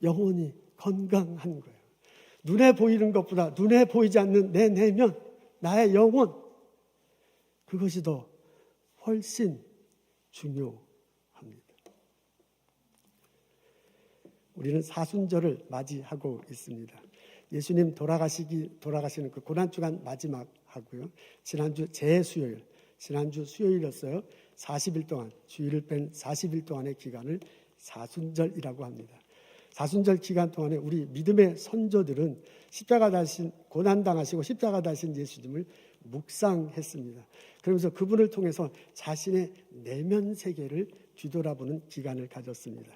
영혼이 건강한 거예요. 눈에 보이는 것보다 눈에 보이지 않는 내 내면, 나의 영혼, 그것이 더 훨씬 중요합니다. 우리는 사순절을 맞이하고 있습니다. 예수님 돌아가시는 그 고난주간 마지막 하고요. 지난주 재수요일, 지난주 수요일이었어요. 40일 동안, 주일을 뺀 40일 동안의 기간을 사순절이라고 합니다. 사순절 기간 동안에 우리 믿음의 선조들은 십자가 달신, 고난당하시고 십자가 달신 예수님을 묵상했습니다. 그러면서 그분을 통해서 자신의 내면 세계를 뒤돌아보는 기간을 가졌습니다.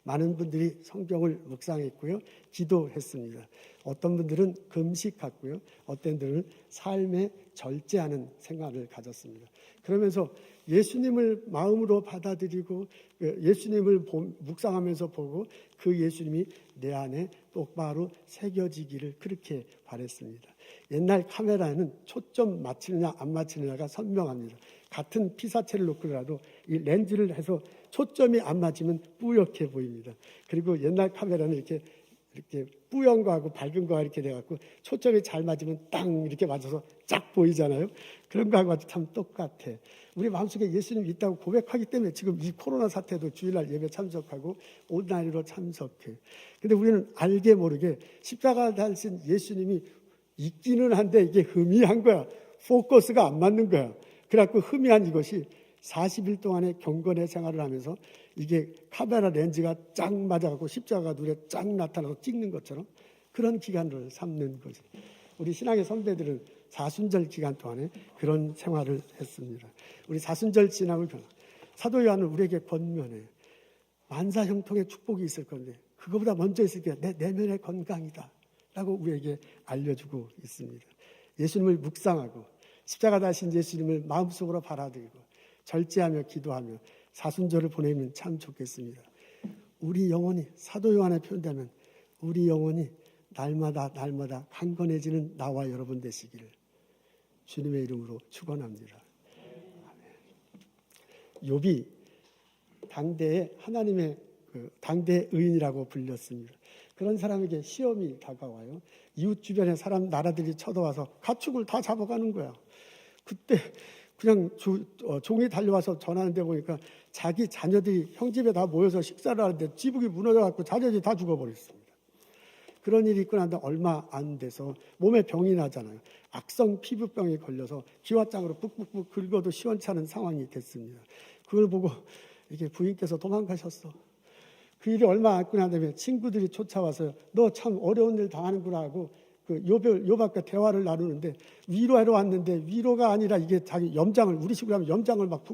많은 분들이 성경을 묵상했고요. 기도했습니다. 어떤 분들은 금식했고요. 어떤 분들은 삶에 절제하는 생활을 가졌습니다. 그러면서 예수님을 마음으로 받아들이고 예수님을 묵상하면서 보고 그 예수님이 내 안에 똑바로 새겨지기를 그렇게 바랬습니다. 옛날 카메라에는 초점 맞추느냐 안 맞추느냐가 선명합니다. 같은 피사체를 놓고라도 이 렌즈를 해서 초점이 안 맞으면 뿌옇게 보입니다. 그리고 옛날 카메라는 이렇게 뿌연 거하고 밝은 거가 이렇게 돼갖고 초점이 잘 맞으면 땅 이렇게 맞아서 쫙 보이잖아요. 그런 거하고 참 똑같아. 우리 마음속에 예수님이 있다고 고백하기 때문에 지금 이 코로나 사태도 주일날 예배 참석하고 온라인으로 참석해. 근데 우리는 알게 모르게 십자가 달신 예수님이 있기는 한데 이게 희미한 거야. 포커스가 안 맞는 거야. 그래갖고 희미한 이것이 40일 동안의 경건의 생활을 하면서 이게 카메라 렌즈가 쫙 맞아갖고 십자가가 눈에 쫙 나타나서 찍는 것처럼 그런 기간을 삼는 거지. 우리 신앙의 선배들은 사순절 기간 동안에 그런 생활을 했습니다. 우리 사순절 지나고 사도 요한은 우리에게 권면해. 만사 형통의 축복이 있을 건데 그거보다 먼저 있을 게 내 내면의 건강이다 라고 우리에게 알려주고 있습니다. 예수님을 묵상하고 십자가 달신 예수님을 마음속으로 받아들이고 절제하며 기도하며 사순절을 보내면 참 좋겠습니다. 우리 영혼이 사도 요한에 표현되면 우리 영혼이 날마다 강건해지는 나와 여러분 되시기를 주님의 이름으로 축원합니다. 욥이 당대의 하나님의 당대 의인이라고 불렸습니다. 그런 사람에게 시험이 다가와요. 이웃 주변의 사람 나라들이 쳐들어와서 가축을 다 잡아가는 거야. 그때 그냥 종이 달려와서 전하는데 보니까 자기 자녀들이 형 집에 다 모여서 식사를 하는데 지붕이 무너져갖고 자녀들이 다 죽어버렸습니다. 그런 일이 있고 난데 얼마 안 돼서 몸에 병이 나잖아요. 악성 피부병에 걸려서 기와장으로 푹푹푹 긁어도 시원찮은 상황이 됐습니다. 그걸 보고 이게 부인께서 도망가셨어. 그 일이 얼마 안 있고 난 다음에 친구들이 쫓아와서 너 참 어려운 일 당하는구나 하고 그 요밥과 대화를 나누는데 위로하러 왔는데 위로가 아니라 이게 자기 염장을 우리 식으로 하면 염장을 막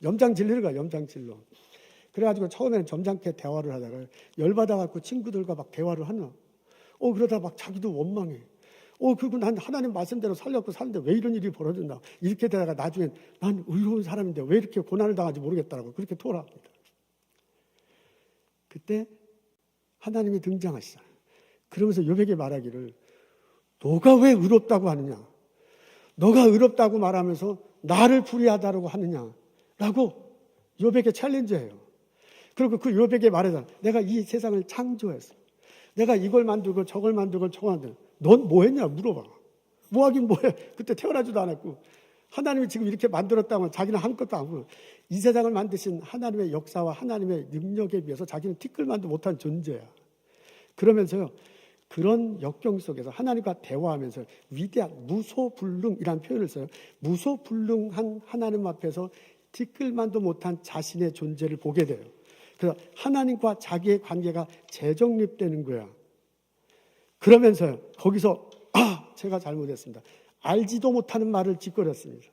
염장 질리는 거야. 염장 질러. 그래가지고 처음에는 점잖게 대화를 하다가 열받아갖고 친구들과 막 대화를 하나. 그러다 막 자기도 원망해. 그리고 난 하나님 말씀대로 살려고 사는데 왜 이런 일이 벌어졌나. 이렇게 되다가 나중엔 난 의로운 사람인데 왜 이렇게 고난을 당하는지 모르겠다라고 그렇게 토라합니다. 그때 하나님이 등장하시잖아요. 그러면서 욥에게 말하기를 너가 왜 의롭다고 하느냐. 너가 의롭다고 말하면서 나를 불의하다라고 하느냐라고 욥에게 챌린지해요. 그리고 그 욥에게 말하잖아. 내가 이 세상을 창조했어. 내가 이걸 만들고 저걸 만들고 저걸 만들고 넌 뭐 했냐 물어봐. 뭐 하긴 뭐해. 그때 태어나지도 않았고 하나님이 지금 이렇게 만들었다면 자기는 한 것도 아니고 이 세상을 만드신 하나님의 역사와 하나님의 능력에 비해서 자기는 티끌만도 못한 존재야. 그러면서요. 그런 역경 속에서 하나님과 대화하면서 위대한 무소불능이라는 표현을 써요. 무소불능한 하나님 앞에서 티끌만도 못한 자신의 존재를 보게 돼요. 그래서 하나님과 자기의 관계가 재정립되는 거야. 그러면서요. 거기서 제가 잘못했습니다. 알지도 못하는 말을 짓거렸습니다.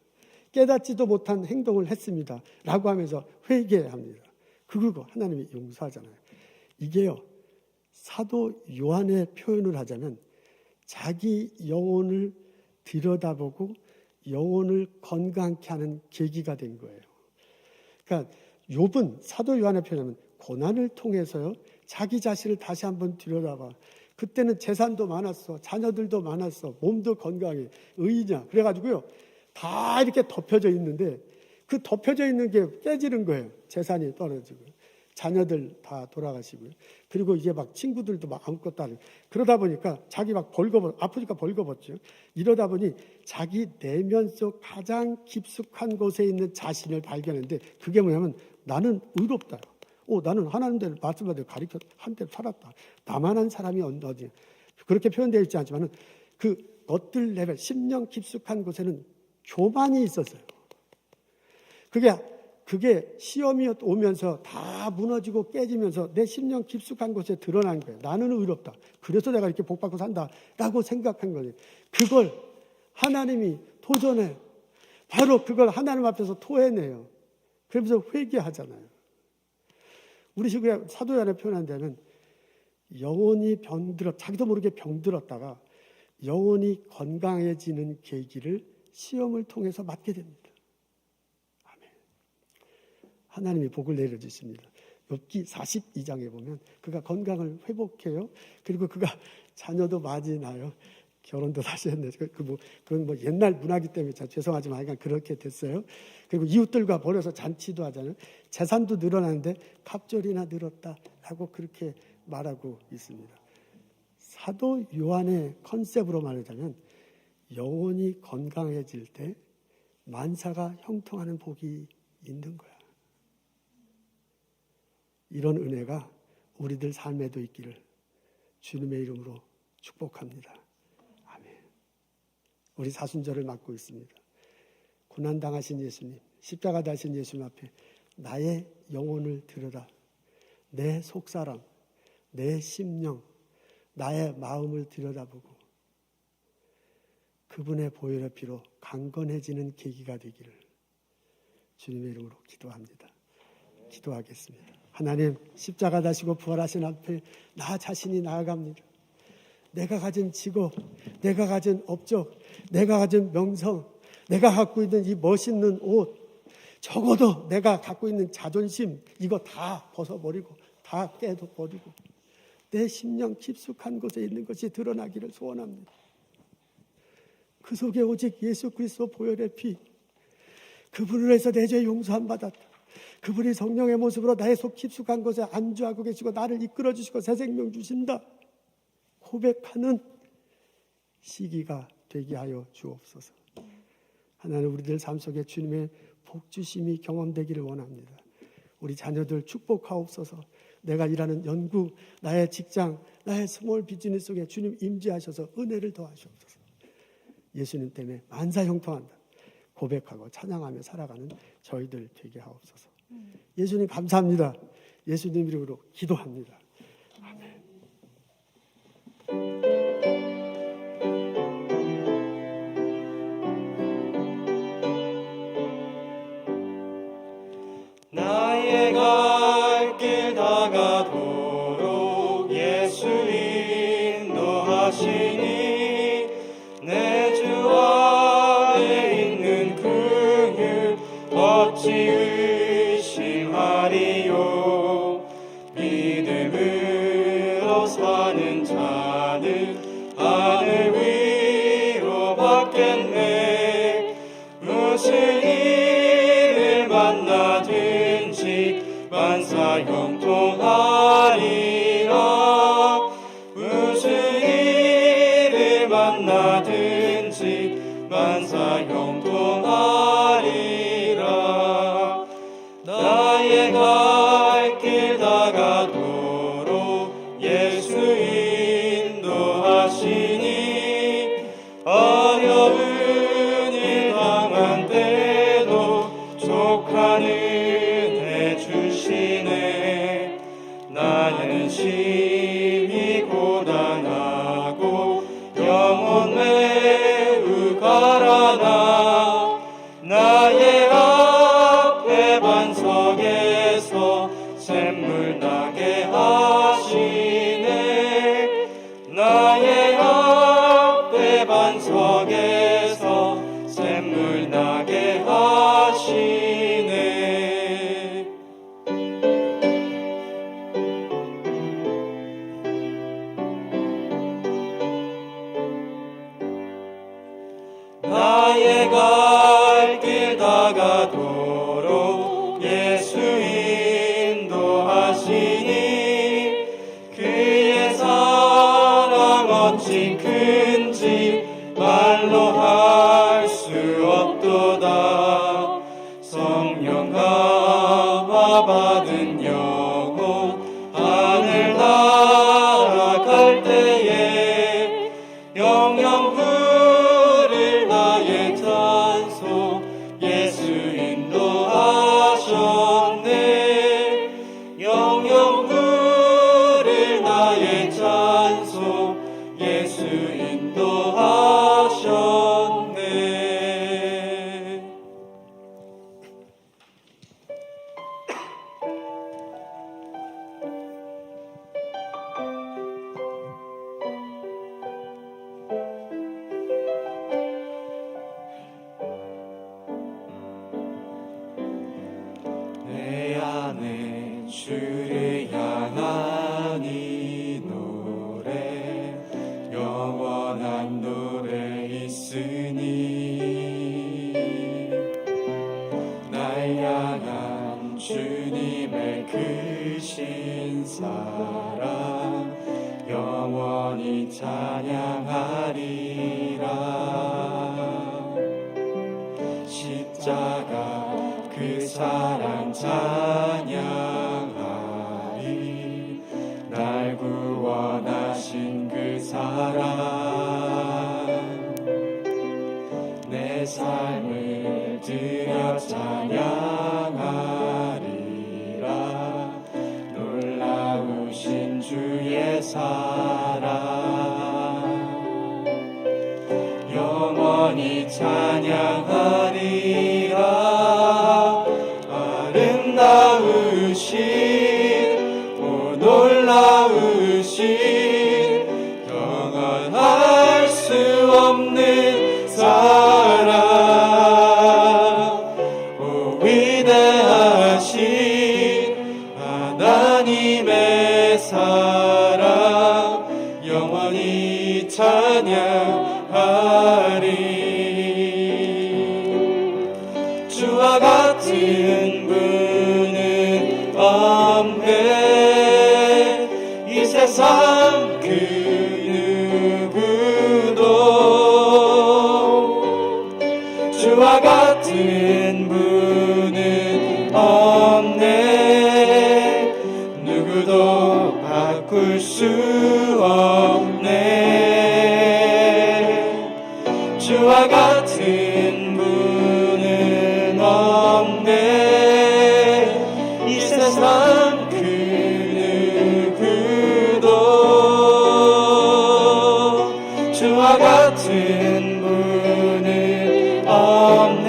깨닫지도 못한 행동을 했습니다. 라고 하면서 회개합니다. 그리고 하나님이 용서하잖아요. 이게요. 사도 요한의 표현을 하자면 자기 영혼을 들여다보고 영혼을 건강케 하는 계기가 된 거예요. 그러니까 욥은 사도 요한의 표현하면 고난을 통해서요. 자기 자신을 다시 한번 들여다봐. 그때는 재산도 많았어. 자녀들도 많았어. 몸도 건강해. 의냐. 그래가지고요. 다 이렇게 덮여져 있는데 그 덮여져 있는 게 깨지는 거예요. 재산이 떨어지고. 자녀들 다 돌아가시고요. 그리고 이제 막 친구들도 막 아무것도 안 해요. 그러다 보니까 자기 막 아프니까 벌거벗죠. 이러다 보니 자기 내면 속 가장 깊숙한 곳에 있는 자신을 발견했는데 그게 뭐냐면 나는 의롭다. 나는 하나님들 말씀대로 가르쳐 한 대로 살았다. 나만한 사람이 어디 그렇게 표현되어 있지 않지만은 그 것들 레벨 10년 깊숙한 곳에는 교만이 있었어요. 그게 시험이 오면서 다 무너지고 깨지면서 내 10년 깊숙한 곳에 드러난 거예요. 나는 의롭다. 그래서 내가 이렇게 복받고 산다라고 생각한 거예요. 그걸 하나님이 도전해요. 바로 그걸 하나님 앞에서 토해내요. 그러면서 회개하잖아요. 우리 식으로 사도 요한에 표현한다면 영혼이 자기도 모르게 병들었다가 영혼이 건강해지는 계기를 시험을 통해서 맞게 됩니다. 하나님이 복을 내려주십니다. 욥기 42장에 보면 그가 건강을 회복해요. 그리고 그가 자녀도 많이 낳아요. 결혼도 다시 했는데 그건 옛날 문화기 때문에 죄송하지만 하여간 그렇게 됐어요. 그리고 이웃들과 벌여서 잔치도 하잖아요. 재산도 늘어나는데 갑절이나 늘었다라고 그렇게 말하고 있습니다. 사도 요한의 컨셉으로 말하자면 영혼이 건강해질 때 만사가 형통하는 복이 있는 거야. 이런 은혜가 우리들 삶에도 있기를 주님의 이름으로 축복합니다. 아멘. 우리 사순절을 맞고 있습니다. 고난당하신 예수님, 십자가 달신 예수님 앞에 나의 영혼을 들여다 내 속사람, 내 심령, 나의 마음을 들여다보고 그분의 보혈의 피로 강건해지는 계기가 되기를 주님의 이름으로 기도합니다. 기도하겠습니다. 하나님, 십자가 다시고 부활하신 앞에 나 자신이 나아갑니다. 내가 가진 직업, 내가 가진 업적, 내가 가진 명성, 내가 갖고 있는 이 멋있는 옷, 적어도 내가 갖고 있는 자존심, 이거 다 벗어버리고 다 깨버리고 내 심령 깊숙한 곳에 있는 것이 드러나기를 소원합니다. 그 속에 오직 예수 그리스도 보혈의 피, 그분을 위해서 내 죄 용서함 받았다. 그분이 성령의 모습으로 나의 속 깊숙한 곳에 안주하고 계시고 나를 이끌어 주시고 새 생명 주신다 고백하는 시기가 되게 하여 주옵소서. 하나님, 우리들 삶 속에 주님의 복주심이 경험되기를 원합니다. 우리 자녀들 축복하옵소서. 내가 일하는 연구, 나의 직장, 나의 스몰 비즈니스 속에 주님 임재하셔서 은혜를 더하시옵소서. 예수님 때문에 만사 형통한다 고백하고 찬양하며 살아가는 저희들 되게 하옵소서. 예수님 감사합니다. 예수님 이름으로 기도합니다. 아멘. 어찌 의심하리요. 믿음으로 사는 자는 하늘 위로 받겠네. 무슨 일을 만나든지 만사 형통하리라. 무슨 일을 만나든지 만사 형통하리라. 나의 갈 길 다가도록 예수 인도하시니 어려운 일 당한 때도 족한 은혜 주시네. 나는 심히 고단하고 영혼 매우 가라나. 나의 앞에 반석에서 샘물 나게 하시네. 나의 앞에 반석에서 샘물 나게 하시네. 나의 갈 길 다가도록 예수 인도하시니 그의 사랑 어찌 큰지 말로 할 수 없도다. 성령 감화 받은 영혼 하늘 날아갈 때에 영영 부를 나의 찬송 예수 인도하셨네. 영영 부를 나의 찬송 예수 인도하셨네. 내 안에 주를 향한 이 노래 영원한 노래 있으니 날 향한 주님의 크신 사랑 영원히 찬양하리라. 십자가 그 사랑 찬양하리. 날 구원하신 그 사랑 내 삶을 드려 찬양하리라. 놀라우신 주의 사랑 영원히 찬양하리라. 아름다우신 오 놀라우신 경언할 수 없는 사랑 오 위대하신 하나님의 사랑 영원히 찬양하리. 주와 같은 분은 없네. 이 세상 그 누구도 주와 같은 분은 없네. 누구도 바꿀 수 없네. 주와 같은 분은 없네. 이 세상 그 누구도 주와 같은 분은 없네.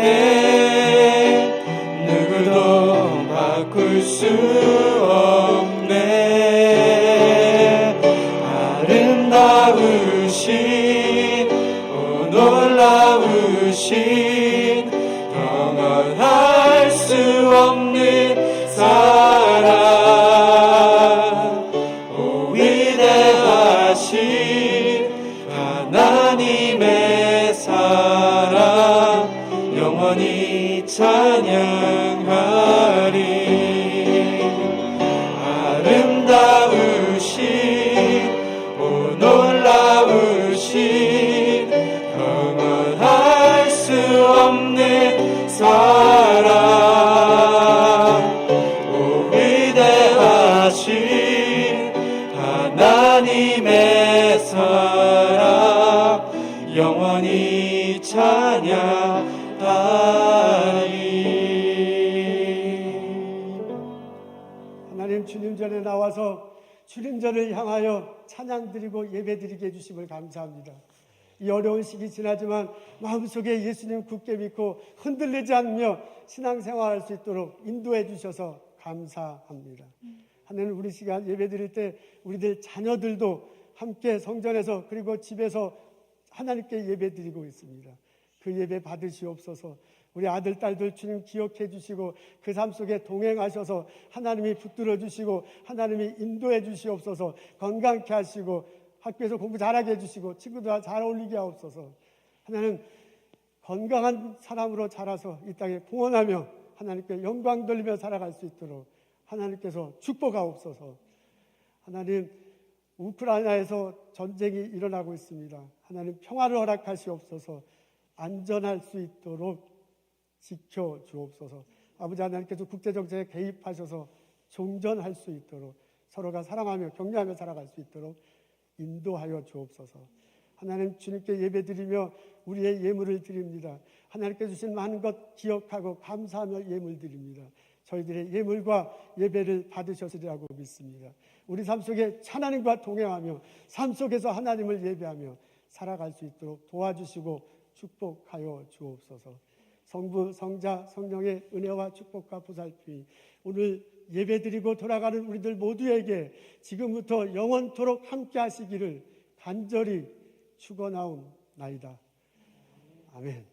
누구도 바꿀 수 없네. 아름다우신 오 놀라우신 영원할 없는 사랑 오 위대하신 하나님의 사랑 영원히 찬양하리 아름다우신 오 놀라우신 영원할 수 없는 사랑 오 위대하신 하나님의 사랑 영원히 찬양하리 하나님 주님 전에 나와서 주님전을 향하여 찬양드리고 예배드리게 해주심을 감사합니다. 이 어려운 시기 지나지만 마음속에 예수님 굳게 믿고 흔들리지 않으며 신앙생활할 수 있도록 인도해 주셔서 감사합니다. 하나님 우리 시간 예배드릴 때 우리들 자녀들도 함께 성전에서 그리고 집에서 하나님께 예배드리고 있습니다. 그 예배 받으시옵소서. 우리 아들, 딸들 주님 기억해 주시고 그 삶 속에 동행하셔서 하나님이 붙들어 주시고 하나님이 인도해 주시옵소서. 건강케 하시고 학교에서 공부 잘하게 해주시고 친구들과 잘 어울리게 하옵소서. 하나님 건강한 사람으로 자라서 이 땅에 봉헌하며 하나님께 영광 돌리며 살아갈 수 있도록 하나님께서 축복하옵소서. 하나님 우크라이나에서 전쟁이 일어나고 있습니다. 하나님 평화를 허락하시옵소서. 안전할 수 있도록 지켜주옵소서. 아버지 하나님께서 국제정세에 개입하셔서 종전할 수 있도록 서로가 사랑하며 격려하며 살아갈 수 있도록 인도하여 주옵소서. 하나님 주님께 예배드리며 우리의 예물을 드립니다. 하나님께 주신 많은 것 기억하고 감사하며 예물 드립니다. 저희들의 예물과 예배를 받으셨으리라고 믿습니다. 우리 삶 속에 하나님과 동행하며 삶 속에서 하나님을 예배하며 살아갈 수 있도록 도와주시고 축복하여 주옵소서. 성부, 성자, 성령의 은혜와 축복과 보살핌이 오늘 예배드리고 돌아가는 우리들 모두에게 지금부터 영원토록 함께 하시기를 간절히 축원하옵나이다. 아멘.